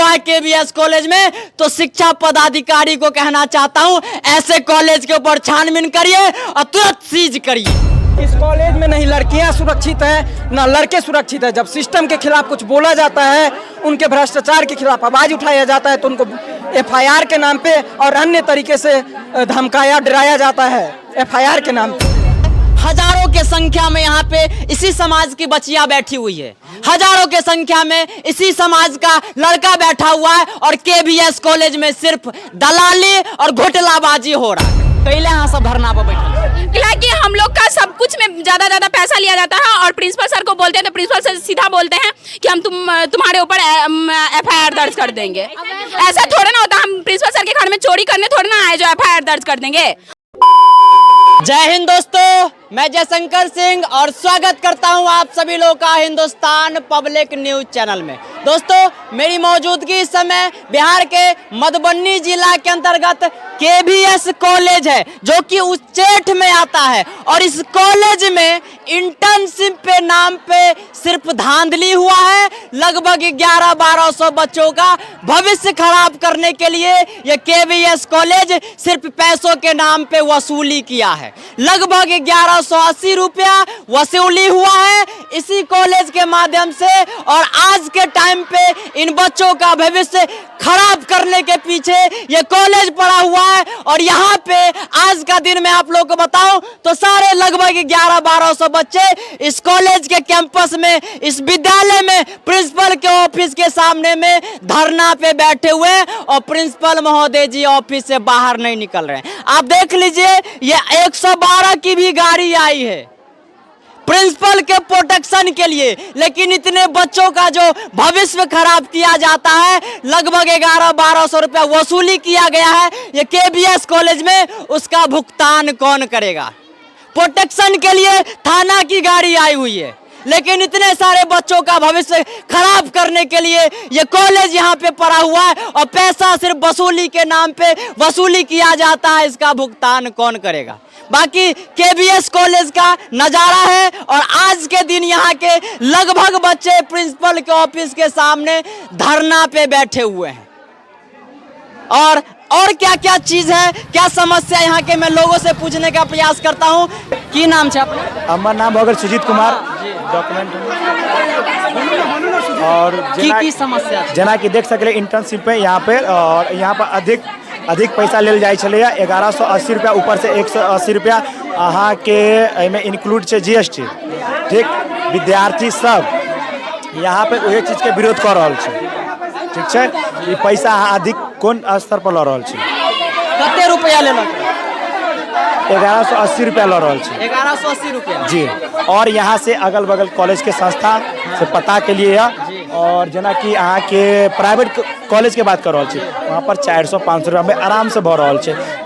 है KBS college में, तो शिक्षा पदाधिकारी को कहना चाहता हूं, ऐसे कॉलेज के ऊपर छानबीन करिए और तुरंत सीज करिए। इस कॉलेज में नहीं लड़कियां सुरक्षित हैं ना लड़के सुरक्षित हैं। जब सिस्टम के खिलाफ कुछ बोला जाता है, उनके भ्रष्टाचार के खिलाफ आवाज उठाया जाता है, तो उनको एफआईआर के नाम पे और अन्य तरीके से धमकाया डराया जाता है एफआईआर के नाम पे। हजारों के संख्या में यहाँ पे इसी समाज की बच्चियां बैठी हुई है, हजारों के संख्या में इसी समाज का लड़का बैठा हुआ है और केबीएस कॉलेज में सिर्फ दलाली और घोटालाबाजी हो रहा है। पहले यहाँ सब धरना पर बैठे कि हम लोग का सब कुछ में ज्यादा पैसा लिया जाता है और प्रिंसिपल सर को बोलते हैं तो प्रिंसिपल सर सीधा बोलते हैं कि हम तुम्हारे ऊपर एफआईआर दर्ज कर देंगे। ऐसा थोड़ा ना होता, हम प्रिंसिपल सर के घर में चोरी करने थोड़ा ना आए जो एफआईआर दर्ज कर देंगे। जय हिंद दोस्तों, मैं जयशंकर सिंह और स्वागत करता हूं आप सभी लोगों का हिंदुस्तान पब्लिक न्यूज चैनल में। दोस्तों, मेरी मौजूदगी इस समय बिहार के मधुबनी जिला के अंतर्गत केबीएस कॉलेज है, जो कि उच्चेठ में आता है। और इस कॉलेज में इंटर्नशिप पे नाम पे सिर्फ धांधली हुआ है। लगभग 1100-1200 बच्चों का भविष्य खराब करने के लिए यह केबीएस कॉलेज सिर्फ पैसों के नाम पे वसूली किया है। लगभग 1180 रुपया वसूली हुआ है इसी कॉलेज के माध्यम से। और आज के टाइम पे इन बच्चों का भविष्य खराब करने के पीछे ये कॉलेज पड़ा हुआ है। और यहाँ पे आज का दिन मैं आप लोगों को बताऊं तो सारे लगभग 1100-1200 बच्चे इस कॉलेज के कैंपस में, इस विद्यालय में प्रिंसिपल के ऑफिस के सामने में धरना पे बैठे हुए हैं और प्रिंसिपल महोदय जी ऑफिस से बाहर नहीं निकल रहे हैं। आप देख लीजिए, ये 112 की भी गाड़ी आई है प्रिंसिपल के प्रोटेक्शन के लिए, लेकिन इतने बच्चों का जो भविष्य खराब किया जाता है, लगभग 1100-1200 रुपया वसूली किया गया है ये केबीएस कॉलेज में, उसका भुगतान कौन करेगा? प्रोटेक्शन के लिए थाना की गाड़ी आई हुई है, लेकिन इतने सारे बच्चों का भविष्य खराब करने के लिए ये कॉलेज यहाँ पे पड़ा हुआ है और पैसा सिर्फ वसूली के नाम पे वसूली किया जाता है। इसका भुगतान कौन करेगा? बाकी केबीएस कॉलेज का नज़ारा है और आज के दिन यहाँ के लगभग बच्चे प्रिंसिपल के ऑफिस के सामने धरना पे बैठे हुए हैं। और क्या क्या चीज़ है, क्या समस्या यहाँ के, मैं लोगों से पूछने का प्रयास करता हूँ। की नाम है अपना? हमार नाम हो गया सुजीत कुमार। डॉक्यूमेंट और की समस्या जना कि देख सकले इंटर्नशिप पे यहाँ पे, और यहाँ पर अधिक पैसा लेल जाए चले 1180 रुपया, ऊपर से 180 रुपया अहाँ के में इंक्लूड है जीएसटी। ठीक, विद्यार्थी सब यहाँ पे वही चीज के विरोध कर रहा है। ठीक है, ये पैसा अधिक कौन स्तर पर लऽ रहा है? कते रुपया ले 1180 रुपया लऽ रहा है। 1180 रुपया जी। और यहाँ से अगल बगल कॉलेज के संस्था से पता के लिए और जना कि अहाँ के प्राइवेट कॉलेज के बात कर रहा है, वहाँ पर 400-500 रुपया में आराम से भऽ रहा है।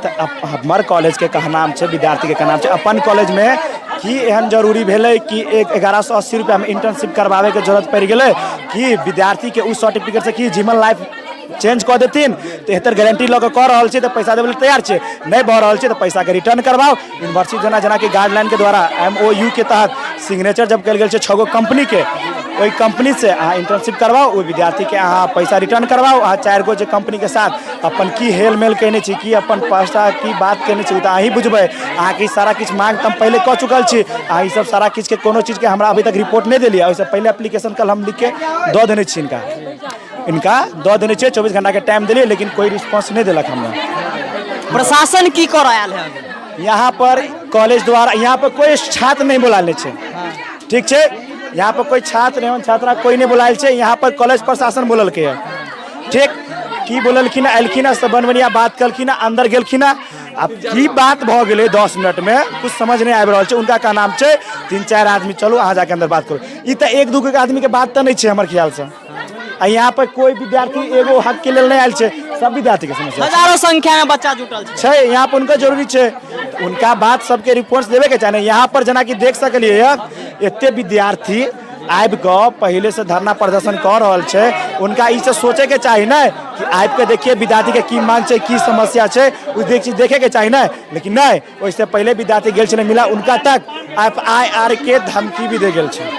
तो हमार कॉलेज के कहनाम है, विद्यार्थी के कहनाम है, अपन कॉलेज में कि एहन जरूरी भेलै कि 1180 रुपया में इंटर्नशिप करवावे के जरूरत पड़ गई कि विद्यार्थी के उस सर्टिफिकेट से कि जीवन लाइफ चेंज कर देथिन। तो एहतर गारंटी लऽ के कऽ रहल छी, तो पैसा देवे तैयार छे, नहीं भऽ रहल छे तो पैसा के रिटर्न करवाओ। यूनिवर्सिटी जना कि गाइडलाइन के द्वारा MOU के तहत सिग्नेचर जब कल गए 6 गो कंपनी के, वही कंपनी से अहाँ इंटर्नशिप करवाओ, वो विद्यार्थी के अहाँ पैसा रिटर्न करवाओ। अहाँ 4 गो जो कंपनी के साथ अपन की हेल मेल केने छी, कि अपन पैसा की बात केने छी, तो अहीं बुझबै। अहाँ के सारा किछ मांग तो हम पहले कह चुकल छी, अहाँ सब सारा किछ के कोनो चीज के हमरा अभी तक रिपोर्ट नहीं दिलिए। उससे पहले एप्लीकेशन कल हम लिख के दऽ देने छी, इनका दऽ देने छी, 24 घंटा के टाइम दिलिए, लेकिन कोई रिस्पॉन्स नहीं दिलक हमरा। प्रशासन की कर आयल है यहाँ पर कॉलेज द्वारा? यहाँ पर कोई छात्र नहीं बुलाले छे। ठीक है, यहाँ पर कोई छात्र एवं छात्रा कोई नहीं बुलायल छे। यहाँ पर कॉलेज प्रशासन बोलल के है। ठीक, की बोललखिन, एलखिन सब बढ़िया बात कलखिन, अंदर गेलखिन। अब की बात भ गए 10 मिनट में कुछ समझ नहीं आबि रहल छे। उनका का नाम छे 3-4 आदमी, चलू अहाँ जाके अंदर बात करू। ई तो 1-2 के आदमी के बात तो नहीं छे हमर ख्याल से। यहाँ पर कोई विद्यार्थी एगो हक के लेल नहीं आयल छे, सब विद्यार्थी के समस्या। हजारों संख्या में बच्चा जुटल छे यहाँ पर, उनका जरूरी छे, उनका बात सबके रिपोर्ट्स देवे के चाहिए। यहाँ पर जना कि देख सकलिए एते विद्यार्थी आबि कऽ पहले से धरना प्रदर्शन कर रहा है। उनका इसे सोचे के चाहिए ना कि आबि के देखिए विद्यार्थी के की मांग है, की समस्या है, उस चीज देखे के चाहिए ना। लेकिन नहीं, वैसे पहले विद्यार्थी गेल छे, मिला उनका तक FIR के धमकी भी दे गेल छे।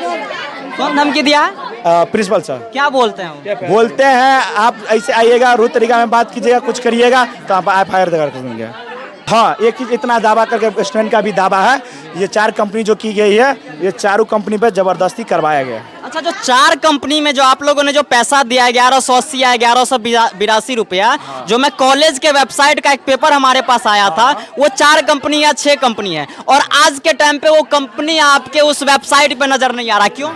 कौन धमकी दिया? प्रिंसिपल सर क्या बोलते हैं वो? बोलते हैं आप ऐसे आइएगा, रूट तरीका में बात कीजिएगा, कुछ करिएगा तो आप FIR दर्ज करेंगे। हाँ, एक चीज़ इतना दावा करके स्टूडेंट का भी दावा है, ये 4 कंपनी जो की गई है, ये चारों कंपनी पे जबरदस्ती करवाया गया। अच्छा, जो 4 कंपनी में जो आप लोगों ने जो पैसा दिया 1180 या 1182 रुपया, जो मैं कॉलेज के वेबसाइट का एक पेपर हमारे पास आया था, वो 4 कंपनी या 6 कंपनी है, और आज के टाइम पे वो कंपनी आपके उस वेबसाइट पे नजर नहीं आ रहा, क्यों?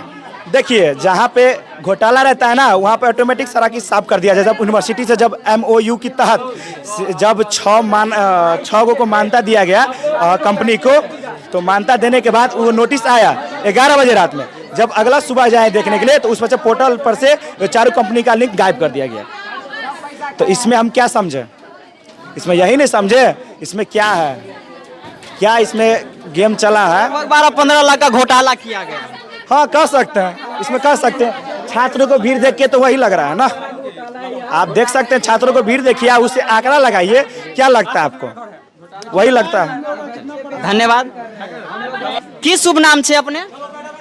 देखिए, जहाँ पे घोटाला रहता है ना, वहाँ पे ऑटोमेटिक सारा की साफ कर दिया जाए। जब यूनिवर्सिटी से जब MOU के तहत जब 6 को मान्यता दिया गया कंपनी को, तो मान्यता देने के बाद वो नोटिस आया 11 बजे रात में। जब अगला सुबह जाए देखने के लिए, तो उस पर से पोर्टल पर से चारों कंपनी का लिंक गायब कर दिया गया। तो इसमें हम क्या समझे? इसमें यही नहीं समझे इसमें क्या है, क्या इसमें गेम चला है। 12-15 लाख का घोटाला किया गया। हाँ, कह सकते हैं, इसमें कह सकते हैं। छात्रों को भीड़ देख के तो वही लग रहा है ना, आप देख सकते हैं। छात्रों को भीड़ देखिए, उससे आंकड़ा लगाइए, क्या लगता है आपको? वही लगता है। धन्यवाद। की शुभ नाम छे अपने?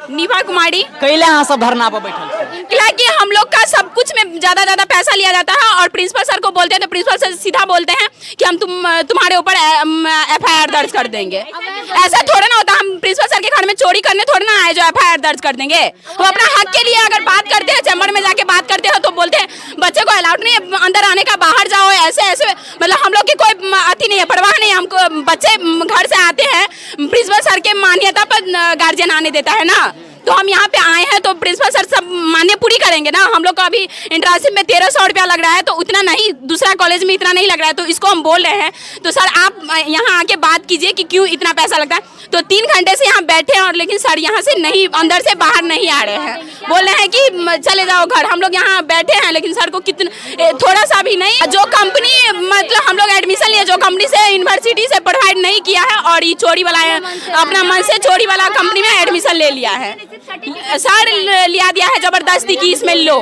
निभा कुमारी। कैले यहाँ सब धरना पर बैठल? कि हम लोग का सब कुछ में ज्यादा पैसा लिया जाता है और प्रिंसिपल सर को बोलते हैं तो प्रिंसिपल सर सीधा बोलते हैं कि हम तुम्हारे ऊपर FIR दर्ज कर देंगे। ऐसा थोड़ा ना होता, हम प्रिंसिपल सर के घर में चोरी करने थोड़ा ना आए जो FIR दर्ज कर देंगे। हम अपना हक के लिए अगर बात करते हैं, चैम्बर में जाके बात करते हैं, तो बोलते हैं बच्चे को अलाउड नहीं है अंदर आने का, बाहर जाओ, ऐसे ऐसे। मतलब हम लोग की कोई अति नहीं है, परवाह नहीं। हमको बच्चे घर से आते हैं, प्रिंसिपल सर के मान्यता पर गार्जियन आने देता है ना, तो हम यहाँ पे आए हैं तो प्रिंसिपल सर सब मान्य पूरी करेंगे ना। हम लोग को अभी इंटर्नशिप में 1300 रुपया लग रहा है, तो उतना नहीं, दूसरा कॉलेज में इतना नहीं लग रहा है, तो इसको हम बोल रहे हैं। तो सर आप यहाँ आके बात कीजिए कि क्यों इतना पैसा लगता है। तो 3 घंटे से यहाँ बैठे हैं, और लेकिन सर यहाँ से नहीं, अंदर से बाहर नहीं आ रहे हैं, बोल रहे हैं कि चले जाओ घर। हम लोग यहाँ बैठे हैं, लेकिन सर को कितना, थोड़ा सा भी नहीं। जो कंपनी, मतलब हम लोग एडमिशन लिए, जो कंपनी से यूनिवर्सिटी से प्रोवाइड नहीं किया है, और ये चोरी वाला है, अपना मन से चोरी वाला कंपनी में एडमिशन ले लिया है। सर लिया दिया है जबरदस्ती की, इसमें लो।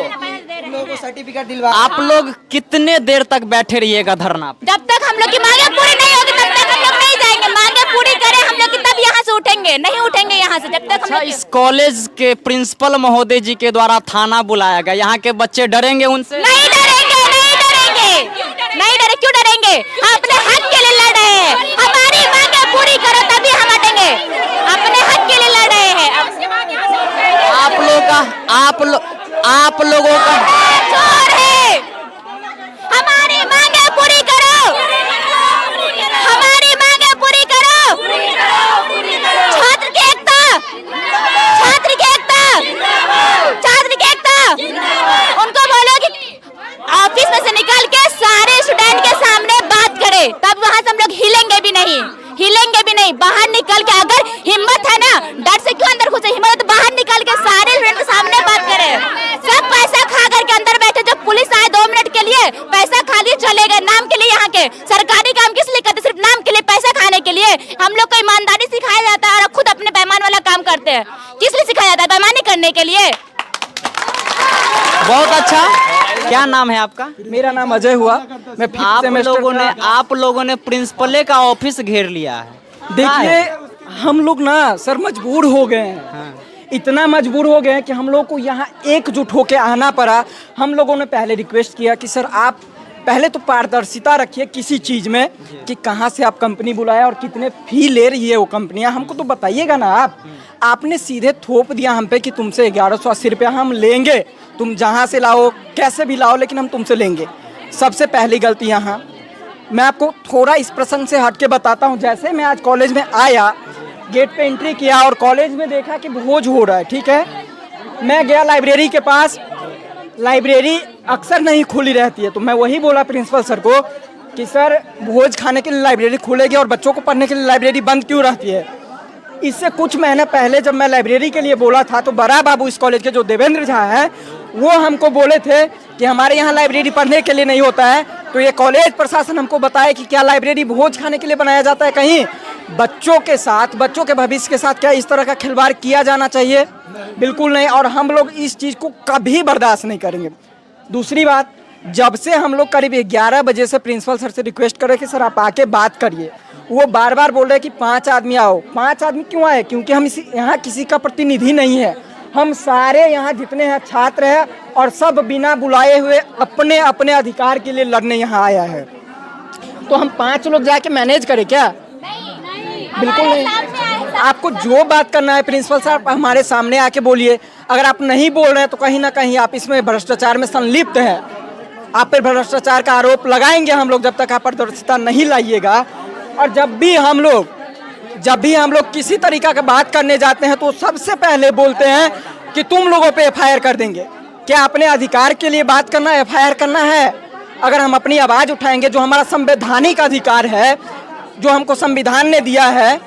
सर्टिफिकेट दिलवा। आप लोग कितने देर तक बैठे रहिएगा धरना पे? जब तक हम लोग की मांगे पूरी नहीं होगी तब तक हम लोग नहीं जाएंगे। मांगे पूरी करें हम लोग की, तब यहाँ से उठेंगे, नहीं उठेंगे यहाँ से जब तक। अच्छा, इस कॉलेज के प्रिंसिपल महोदय जी के द्वारा थाना बुलाया गया, यहाँ के बच्चे डरेंगे उनसे? नहीं डरेंगे, नहीं डरेंगे, नहीं डरे। क्यों डरेंगे? हम अपने हक के लिए लड़ रहे हैं। हमारी मांगे पूरी करो तभी हम हटेंगे। अपने हक के लिए लड़ रहे हैं। आप लोगों का चोर है। हमारी मांगे पूरी करो, हमारी मांगे पूरी करो। छात्र की एकता, छात्र की एकता, छात्र की एकता। उनको बोलो कि ऑफिस में से निकल के सारे स्टूडेंट के सामने बात करे, तब वहाँ से हम लोग हिलेंगे भी नहीं, हिलेंगे भी नहीं। बाहर निकल के, अगर हिम्मत है ना, डर से क्यों अंदर घुसे, हिम्मत तो बाहर निकल के सारे स्टूडेंट के सामने बात करे। सब पैसा खा करके अंदर बैठे, जब पुलिस आए 2 मिनट के लिए पैसा खा लिए चले गए। नाम के लिए यहाँ के सरकारी काम किस लिए करते? सिर्फ नाम के लिए, पैसा खाने के लिए। हम लोग को ईमानदारी सिखाया जाता है और खुद अपने बेईमान वाला काम करते हैं। किस लिए सिखाया जाता है? बेईमानी करने के लिए। बहुत अच्छा। क्या नाम है आपका? मेरा नाम अजय हुआ। मैं आप लोगों ने प्रिंसिपल का ऑफिस घेर लिया है। देखिए, हम लोग ना सर मजबूर हो गए हैं। हाँ। इतना मजबूर हो गए हैं कि हम लोग को यहाँ एकजुट होके आना पड़ा। हम लोगों ने पहले रिक्वेस्ट किया कि सर आप पहले तो पारदर्शिता रखिए किसी चीज़ में, कि कहाँ से आप कंपनी बुलाया और कितने फी ले रही है वो कंपनियाँ, हमको तो बताइएगा ना। आपने सीधे थोप दिया हम पे कि तुमसे 1180 रुपया हम लेंगे, तुम जहाँ से लाओ, कैसे भी लाओ, लेकिन हम तुमसे लेंगे। सबसे पहली गलती यहाँ। मैं आपको थोड़ा इस प्रसंग से हट के बताता हूँ। जैसे मैं आज कॉलेज में आया, गेट पे एंट्री किया और कॉलेज में देखा कि भोज हो रहा है, ठीक है। मैं गया लाइब्रेरी के पास, लाइब्रेरी अक्सर नहीं खुली रहती है, तो मैं वही बोला प्रिंसिपल सर को कि सर भोज खाने के लिए लाइब्रेरी खुलेगी और बच्चों को पढ़ने के लिए लाइब्रेरी बंद क्यों रहती है। इससे कुछ महीने पहले जब मैं लाइब्रेरी के लिए बोला था, तो बड़ा बाबू इस कॉलेज के जो देवेंद्र झा हैं, वो हमको बोले थे कि हमारे यहाँ लाइब्रेरी पढ़ने के लिए नहीं होता है। तो ये कॉलेज प्रशासन हमको बताए कि क्या लाइब्रेरी भोज खाने के लिए बनाया जाता है? कहीं बच्चों के साथ, बच्चों के भविष्य के साथ क्या इस तरह का खिलवाड़ किया जाना चाहिए? बिल्कुल नहीं। और हम लोग इस चीज़ को कभी बर्दाश्त नहीं करेंगे। दूसरी बात, जब से हम लोग करीब 11 बजे से प्रिंसिपल सर से रिक्वेस्ट कर रहे कि सर आप आके बात करिए, वो बार बार बोल रहे कि 5 आदमी आओ। 5 आदमी क्यों आए? क्योंकि हम यहाँ किसी का प्रतिनिधि नहीं है, हम सारे यहाँ जितने हैं छात्र हैं और सब बिना बुलाए हुए अपने अपने अधिकार के लिए लड़ने यहाँ आया है। तो हम 5 लोग जाके मैनेज करें क्या? बिल्कुल नहीं। आपको जो बात करना है प्रिंसिपल साहब हमारे सामने आके बोलिए। अगर आप नहीं बोल रहे हैं तो कहीं ना कहीं आप इसमें भ्रष्टाचार में संलिप्त हैं। आप पर भ्रष्टाचार का आरोप लगाएंगे हम लोग जब तक आप पारदर्शिता नहीं लाइएगा। और जब भी हम लोग किसी तरीका की बात करने जाते हैं तो सबसे पहले बोलते हैं कि तुम लोगों पे एफआईआर कर देंगे। क्या अपने अधिकार के लिए बात करना एफआईआर करना है? अगर हम अपनी आवाज़ उठाएंगे जो हमारा संवैधानिक अधिकार है, जो हमको संविधान ने दिया है,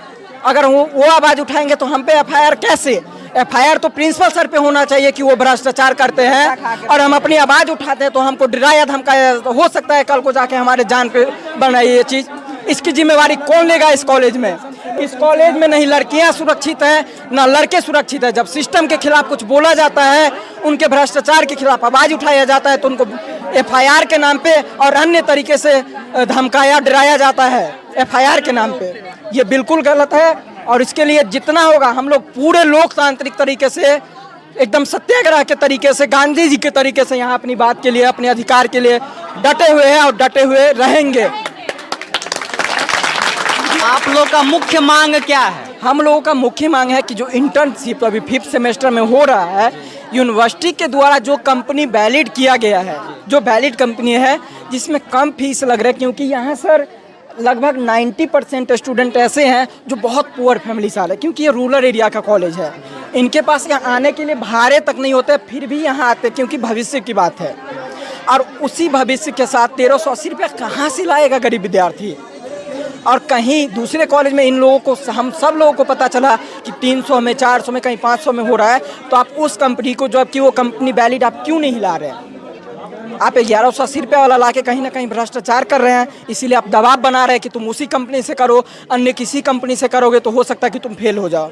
अगर वो आवाज़ उठाएंगे तो हम पे एफआईआर कैसे? एफआईआर तो प्रिंसिपल सर पे होना चाहिए कि वो भ्रष्टाचार करते हैं और हम अपनी आवाज़ उठाते हैं तो हमको डराया धमकाया। तो हो सकता है कल को जाके हमारे जान पे बनाई ये चीज़। इसकी जिम्मेवारी कौन लेगा इस कॉलेज में? इस कॉलेज में नहीं लड़कियां सुरक्षित हैं ना लड़के सुरक्षित हैं। जब सिस्टम के खिलाफ कुछ बोला जाता है, उनके भ्रष्टाचार के खिलाफ आवाज़ उठाया जाता है तो उनको एफआईआर के नाम पे और अन्य तरीके से धमकाया डराया जाता है एफआईआर के नाम पे। ये बिल्कुल गलत है और इसके लिए जितना होगा हम लोग पूरे लोकतांत्रिक तरीके से, एकदम सत्याग्रह के तरीके से, गांधी जी के तरीके से यहाँ अपनी बात के लिए, अपने अधिकार के लिए डटे हुए हैं और डटे हुए रहेंगे। आप लोग का मुख्य मांग क्या है? हम लोगों का मुख्य मांग है कि जो इंटर्नशिप अभी 5th सेमेस्टर में हो रहा है, यूनिवर्सिटी के द्वारा जो कंपनी वैलिड किया गया है, जो वैलिड कंपनी है जिसमें कम फीस लग रहा है, क्योंकि यहाँ सर लगभग 90% स्टूडेंट ऐसे हैं जो बहुत पुअर फैमिली से आ रहे हैं, क्योंकि ये रूरल एरिया का कॉलेज है। इनके पास यहाँ आने के लिए भाड़े तक नहीं होते, फिर भी यहाँ आते क्योंकि भविष्य की बात है। और उसी भविष्य के साथ 1380 रुपया कहाँ से लाएगा गरीब विद्यार्थी? और कहीं दूसरे कॉलेज में इन लोगों को, हम सब लोगों को पता चला कि 300 में, 400 में, कहीं 500 में हो रहा है। तो आप उस कंपनी को, जबकि वो कंपनी वैलिड, आप क्यों नहीं ला रहे हैं? आप 1180 रुपये वाला ला के कहीं ना कहीं भ्रष्टाचार कर रहे हैं। इसीलिए आप दबाव बना रहे हैं कि तुम उसी कंपनी से करो, अन्य किसी कंपनी से करोगे तो हो सकता है कि तुम फेल हो जाओ।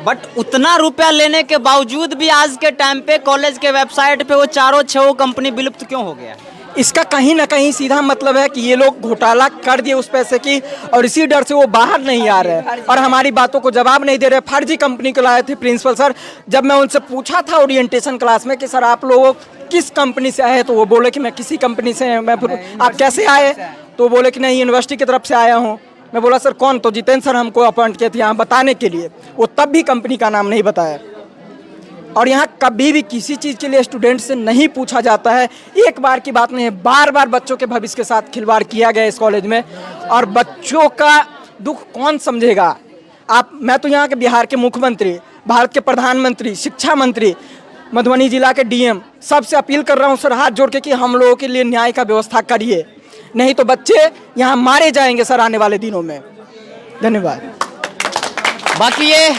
बट उतना रुपया लेने के बावजूद भी आज के टाइम पे कॉलेज के वेबसाइट पे वो 4 कंपनी विलुप्त क्यों हो गया? इसका कहीं ना कहीं सीधा मतलब है कि ये लोग घोटाला कर दिए उस पैसे की और इसी डर से वो बाहर नहीं आ रहे हैं और हमारी बातों को जवाब नहीं दे रहे। फर्जी कंपनी को लाए थे प्रिंसिपल सर। जब मैं उनसे पूछा था ओरिएंटेशन क्लास में कि सर आप लोग किस कंपनी से आए, तो वो बोले कि मैं किसी कंपनी से। आप कैसे आए? तो बोले कि नहीं यूनिवर्सिटी की तरफ से आया हूँ। मैं बोला सर कौन? तो जितेंद्र सर हमको अपॉइंट किए थे यहाँ बताने के लिए। वो तब भी कंपनी का नाम नहीं बताया। और यहाँ कभी भी किसी चीज़ के लिए स्टूडेंट से नहीं पूछा जाता है। एक बार की बात नहीं है, बार बार बच्चों के भविष्य के साथ खिलवाड़ किया गया इस कॉलेज में। और बच्चों का दुख कौन समझेगा? मैं तो यहाँ के बिहार के मुख्यमंत्री, भारत के प्रधानमंत्री, शिक्षा मंत्री, मधुबनी जिला के डीएम सबसे अपील कर रहा हूँ सर, हाथ जोड़ के कि हम लोगों के लिए न्याय का व्यवस्था करिए, नहीं तो बच्चे यहाँ मारे जाएंगे सर आने वाले दिनों में। धन्यवाद। बाकी ये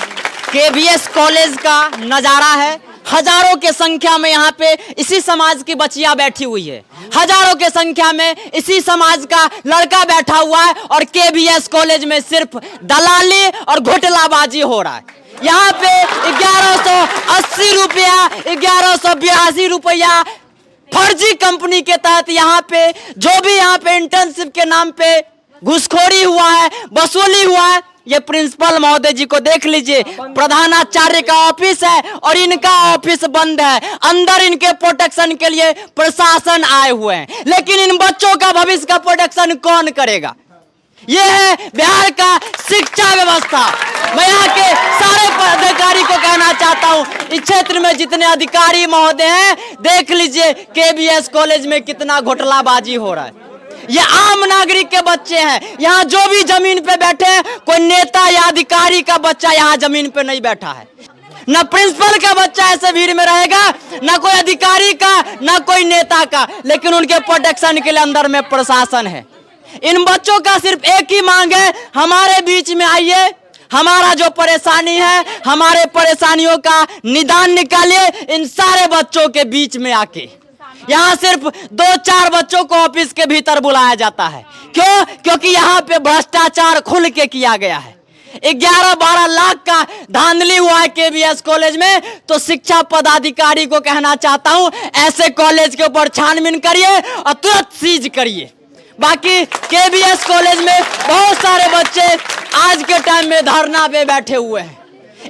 केबीएस कॉलेज का नज़ारा है। हजारों के संख्या में यहाँ पे इसी समाज की बच्चियां बैठी हुई है, हजारों के संख्या में इसी समाज का लड़का बैठा हुआ है और केबीएस कॉलेज में सिर्फ दलाली और घोटालाबाजी हो रहा है। यहाँ पे 1180 रुपया, 1182 रुपया फर्जी कंपनी के तहत यहाँ पे जो भी यहाँ पे इंटर्नशिप के नाम पे घुसखोरी हुआ है, वसूली हुआ है। ये प्रिंसिपल महोदय जी को देख लीजिए, प्रधानाचार्य का ऑफिस है और इनका ऑफिस बंद है। अंदर इनके प्रोटेक्शन के लिए प्रशासन आए हुए हैं, लेकिन इन बच्चों का भविष्य का प्रोटेक्शन कौन करेगा? ये है बिहार का शिक्षा व्यवस्था। मैं यहाँ के सारे अधिकारी को कहना चाहता हूँ, इस क्षेत्र में जितने अधिकारी महोदय हैं, देख लीजिए केबीएस कॉलेज में कितना घोटालाबाजी हो रहा है। ये आम नागरिक के बच्चे हैं। यहाँ जो भी जमीन पे बैठे हैं, कोई नेता या अधिकारी का बच्चा यहाँ जमीन पे नहीं बैठा है। न प्रिंसिपल का बच्चा ऐसे भीड़ में रहेगा, न कोई अधिकारी का, न कोई नेता का, लेकिन उनके प्रोटेक्शन के लिए अंदर में प्रशासन है। इन बच्चों का सिर्फ एक ही मांग है, हमारे बीच में आइए, हमारा जो परेशानी है, हमारे परेशानियों का निदान निकालिए। इन सारे बच्चों के बीच में आके यहाँ सिर्फ 2-4 बच्चों को ऑफिस के भीतर बुलाया जाता है। क्यों? क्योंकि यहाँ पे भ्रष्टाचार खुल के किया गया है। 11-12 लाख का धांधली हुआ है केबीएस कॉलेज में। तो शिक्षा पदाधिकारी को कहना चाहता हूँ, ऐसे कॉलेज के ऊपर छानबीन करिए और तुरंत सीज करिए। बाकी केबीएस कॉलेज में बहुत सारे बच्चे आज के टाइम में धरना पे बैठे हुए हैं।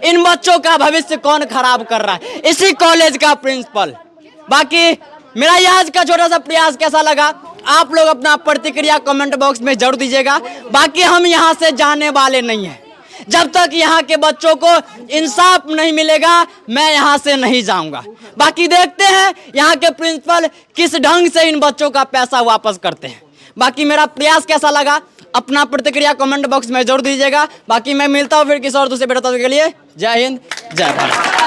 इन बच्चों का भविष्य कौन खराब कर रहा है? इसी कॉलेज का प्रिंसिपल। बाकी मेरा ये आज का छोटा सा प्रयास कैसा लगा, आप लोग अपना प्रतिक्रिया कमेंट बॉक्स में जरूर दीजिएगा। बाकी हम यहाँ से जाने वाले नहीं हैं, जब तक यहाँ के बच्चों को इंसाफ नहीं मिलेगा मैं यहाँ से नहीं जाऊंगा। बाकी देखते हैं यहाँ के प्रिंसिपल किस ढंग से इन बच्चों का पैसा वापस करते हैं। बाकी मेरा प्रयास कैसा लगा, अपना प्रतिक्रिया कमेंट बॉक्स में जरूर दीजिएगा। बाकी मैं मिलता हूँ फिर किसी और दूसरे वीडियो के लिए। जय हिंद, जय भारत।